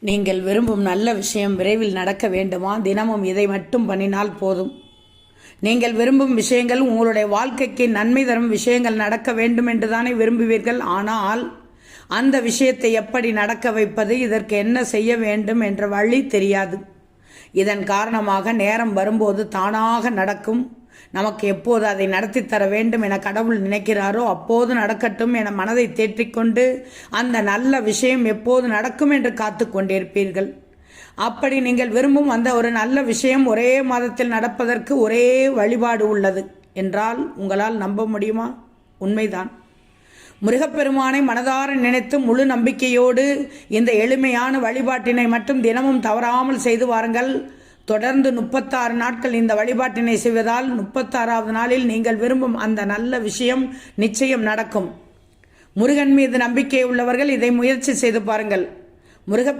நீங்கள் விரும்பும் நல்ல விஷயம் விரைவில் நடக்க வேண்டுமா? தினமும் இதை மட்டும் பண்ணினால் போதும். நீங்கள் விரும்பும் விஷயங்கள், உங்களுடைய வாழ்க்கைக்கு நன்மை தரும் விஷயங்கள் நடக்க வேண்டும் என்று தானே விரும்புவீர்கள். ஆனால் அந்த விஷயத்தை எப்படி நடக்க வைப்பது, இதற்கு என்ன செய்ய வேண்டும் என்ற வழி தெரியாது. இதன் காரணமாக நேரம் வரும்போது தானாக நடக்கும். நமக்கு எப்போது அதை நடத்தி தர வேண்டும் என கடவுள் நினைக்கிறாரோ அப்போது நடக்கட்டும் என மனதை தேற்றிக்கொண்டு அந்த நல்ல விஷயம் எப்போது நடக்கும் என்று காத்து கொண்டிருப்பீர்கள். அப்படி நீங்கள் விரும்பும் அந்த ஒரு நல்ல விஷயம் ஒரே மாதத்தில் நடப்பதற்கு ஒரே வழிபாடு உள்ளது என்றால் உங்களால் நம்ப முடியுமா? உண்மைதான். முருகப்பெருமானை மனதார நினைத்து முழு நம்பிக்கையோடு இந்த எளிமையான வழிபாட்டினை மட்டும் தினமும் தவறாமல் செய்து வாருங்கள். தொடர்ந்து 36 நாட்கள் இந்த வழிபாட்டினை செய்வதால் 36வது நாளில் நீங்கள் விரும்பும் அந்த நல்ல விஷயம் நிச்சயம் நடக்கும். முருகன் மீது நம்பிக்கை உள்ளவர்கள் இதை முயற்சி செய்து பாருங்கள். முருக